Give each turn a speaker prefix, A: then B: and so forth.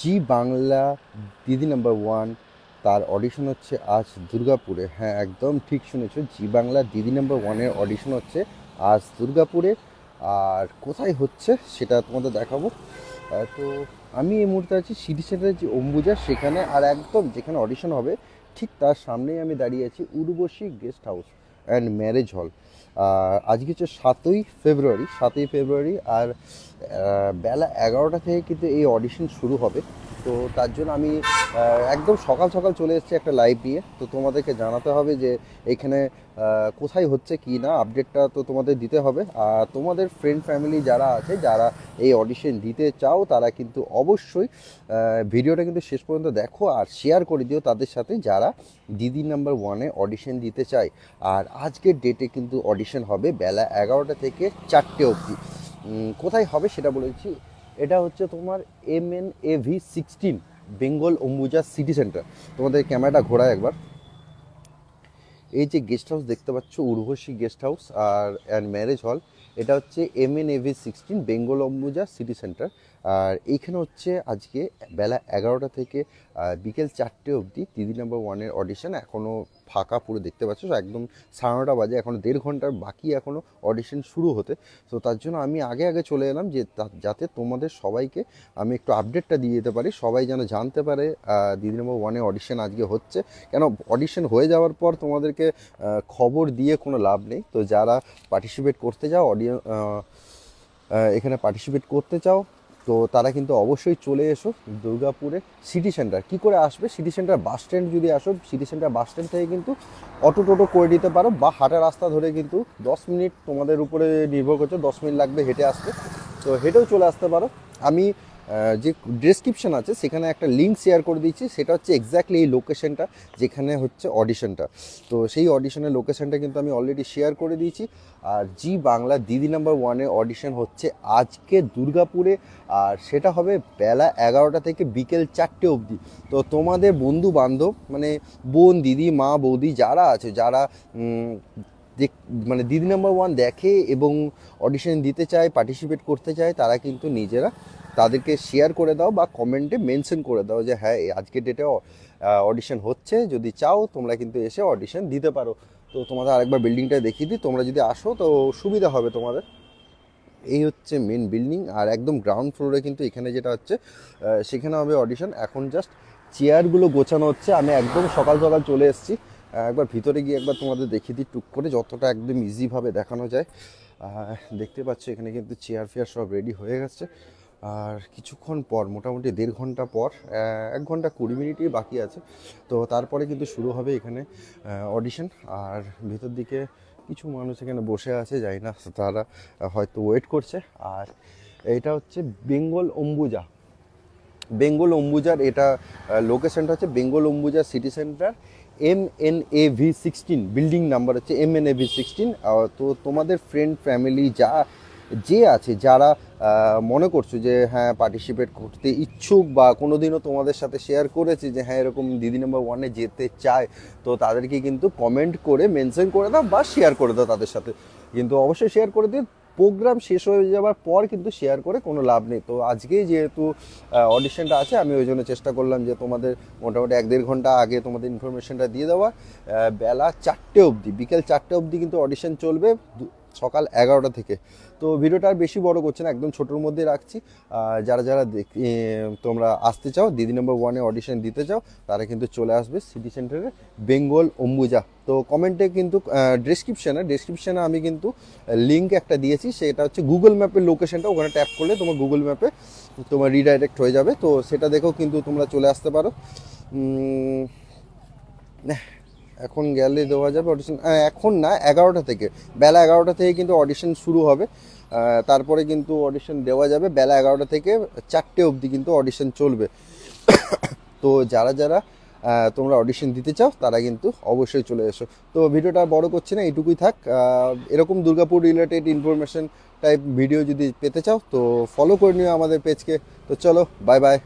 A: জি বাংলা দিদি number one তার audition হচ্ছে আজ দুর্গাপুরে। হ্যাঁ, একদম ঠিক শুনেছো, জি বাংলা দিদি নাম্বার ওয়ানের অডিশন হচ্ছে আজ দুর্গাপুরে। আর কোথায় হচ্ছে সেটা তোমাদের দেখাবো। তো আমি এই মুহূর্তে আছি সিটি সেন্টারের যে অম্বুজা সেখানে, আর একদম যেখানে অডিশন হবে ঠিক তার সামনেই আমি দাঁড়িয়ে আছি, Urvashi guest house and marriage হল। আজকে হচ্ছে 7ই ফেব্রুয়ারি। আর বেলা 11টা থেকে কিন্তু এই অডিশন শুরু হবে। তো তার জন্য আমি একদম সকাল সকাল চলে এসেছি একটা লাইভ নিয়ে। তো তোমাদেরকে জানাতে হবে যে এখানে কোথায় হচ্ছে কি না, আপডেটটা তো তোমাদের দিতে হবে। আর তোমাদের ফ্রেন্ড ফ্যামিলি যারা আছে, যারা এই অডিশন দিতে চাও, তারা কিন্তু অবশ্যই ভিডিওটা কিন্তু শেষ পর্যন্ত দেখো আর শেয়ার করে দিও তাদের সাথে, যারা দিদি নাম্বার ওয়ানে অডিশন দিতে চায়। আর আজকের ডেটে কিন্তু অডিশন হবে বেলা 11টা থেকে 4টে অবধি। কোথায় হবে সেটা বলেছি। এটা হচ্ছে তোমার MNAV16 Bengal Ambuja City centre. তোমাদের ক্যামেরাটা ঘোরায় একবার। এই যে গেস্ট হাউস দেখতে পাচ্ছ, উর্বশী গেস্ট হাউস আর অ্যান্ড ম্যারেজ হল, এটা হচ্ছে MNAV16 Bengal Ambuja City Centre. আর এইখানে হচ্ছে আজকে বেলা 11টা থেকে বিকেল 4টে অবধি দিদি নাম্বার ওয়ানের অডিশন। এখনও ফাঁকা পুরো দেখতে পাচ্ছ, একদম 9:30 বাজে, এখনও 1.5 ঘন্টার বাকি এখনও অডিশন শুরু হতে। তো তার জন্য আমি আগে আগে চলে এলাম, যে যাতে তোমাদের সবাইকে আমি একটু আপডেটটা দিয়ে দিতে পারি, সবাই যেন জানতে পারে দিদি নাম্বার ওয়ানে অডিশন আজকে হচ্ছে। কেন, অডিশন হয়ে যাওয়ার পর তোমাদেরকে খবর দিয়ে কোনো লাভ নেই। তো যারা পার্টিসিপেট করতে চাও, এখানে পার্টিসিপেট করতে চাও, তো তারা কিন্তু অবশ্যই চলে এসো দুর্গাপুরে সিটি সেন্টার। কী করে আসবে? সিটি সেন্টার বাস স্ট্যান্ড যদি আসো, সিটি সেন্টার বাস স্ট্যান্ড থেকে কিন্তু অটো টোটো করে নিতে পারো, বা হাঁটা রাস্তা ধরে কিন্তু 10 মিনিট তোমাদের উপরে নির্ভর করছে, 10 মিনিট লাগবে হেঁটে আসতে। তো হেঁটেও চলে আসতে পারো। আমি যে ডেসক্রিপশন আছে সেখানে একটা লিঙ্ক শেয়ার করে দিচ্ছি, সেটা হচ্ছে এক্স্যাক্টলি এই লোকেশনটা যেখানে হচ্ছে অডিশনটা। তো সেই অডিশনের লোকেশনটা কিন্তু আমি অলরেডি শেয়ার করে দিয়েছি। আর জি বাংলা দিদি নাম্বার ওয়ানে অডিশন হচ্ছে আজকে দুর্গাপুরে। আর সেটা হবে বেলা 11টা থেকে বিকেল 4টে অবধি। তো তোমাদের বন্ধু বান্ধব, মানে বোন, দিদি, মা, বৌদি যারা আছে, যারা মানে দিদি নাম্বার ওয়ান দেখে এবং অডিশন দিতে চায়, পার্টিসিপেট করতে চায়, তারা কিন্তু নিজেরা তাদেরকে শেয়ার করে দাও বা কমেন্টে মেনশন করে দাও যে হ্যাঁ, আজকের ডেটে অডিশন হচ্ছে, যদি চাও তোমরা কিন্তু এসে অডিশন দিতে পারো। তো তোমাদের আরেকবার বিল্ডিংটা দেখিয়ে দিই, তোমরা যদি আসো তো সুবিধা হবে তোমাদের। এই হচ্ছে মেন বিল্ডিং, আর একদম গ্রাউন্ড ফ্লোরে কিন্তু এখানে যেটা হচ্ছে সেখানে হবে অডিশন। এখন জাস্ট চেয়ারগুলো গোছানো হচ্ছে। আমি একদম সকাল সকাল চলে এসেছি। একবার ভিতরে গিয়ে একবার তোমাদের দেখিয়ে দিই টুক করে, যতটা একদম ইজিভাবে দেখানো যায়। দেখতে পাচ্ছ এখানে কিন্তু চেয়ার ফেয়ার সব রেডি হয়ে গেছে। আর কিছুক্ষণ পর, মোটামুটি 1.5 ঘন্টা পর, 1 ঘন্টা 20 মিনিটই বাকি আছে, তো তারপরে কিন্তু শুরু হবে এখানে অডিশন। আর ভিতর দিকে কিছু মানুষ এখানে বসে আছে, জানি না, তারা হয়তো ওয়েট করছে। আর এটা হচ্ছে বেঙ্গল অম্বুজার এটা লোকেশনটা হচ্ছে Bengal Ambuja City centre, MNAV16 building number হচ্ছে MNAV16। তো তোমাদের ফ্রেন্ড ফ্যামিলি যে আছে, যারা মনে করছো যে হ্যাঁ পার্টিসিপেট করতে ইচ্ছুক, বা কোনো দিনও তোমাদের সাথে শেয়ার করেছে যে হ্যাঁ এরকম দিদি নাম্বার ওয়ানে যেতে চায়, তো তাদেরকে কিন্তু কমেন্ট করে মেনশন করে দাও বা শেয়ার করে দাও তাদের সাথে। কিন্তু অবশ্যই শেয়ার করে দিও। প্রোগ্রাম শেষ হয়ে যাওয়ার পর কিন্তু শেয়ার করে কোনো লাভ নেই। তো আজকেই যেহেতু অডিশনটা আছে, আমি ওই জন্য চেষ্টা করলাম যে তোমাদের মোটামুটি 1-1.5 ঘন্টা আগে তোমাদের ইনফরমেশনটা দিয়ে দেওয়া। বেলা 4টে অবধি, বিকেল 4টে অবধি কিন্তু অডিশন চলবে, সকাল 11টা থেকে। তো ভিডিওটা আর বেশি বড় করছে না, একদম ছোটোর মধ্যে রাখছি। যারা যারা তোমরা আসতে চাও, দিদি নাম্বার ওয়ানে অডিশন দিতে চাও, তারা কিন্তু চলে আসবে সিটি সেন্টারে বেঙ্গল অম্বুজা। তো কমেন্টে কিন্তু ডেসক্রিপশানে আমি কিন্তু লিঙ্ক একটা দিয়েছি, সেটা হচ্ছে গুগল ম্যাপের লোকেশনটা। ওখানে ট্যাপ করলে তোমার গুগল ম্যাপে তোমার রিডাইরেক্ট হয়ে যাবে, তো সেটা দেখেও কিন্তু তোমরা চলে আসতে পারো। এখন গেলে দেওয়া যাবে অডিশন, এখন না, 11টা থেকে, বেলা 11টা থেকে কিন্তু অডিশন শুরু হবে। তারপরে কিন্তু অডিশন দেওয়া যাবে বেলা 11টা থেকে 4টে অবধি কিন্তু অডিশন চলবে। তো যারা যারা তোমরা অডিশন দিতে চাও, তারা কিন্তু অবশ্যই চলে এসো। তো ভিডিওটা বড় করছি না, এইটুকুই থাক। এরকম Durgapur related information type video যদি পেতে চাও, তো ফলো করে নিও আমাদের পেজকে। তো চলো, বাই বাই।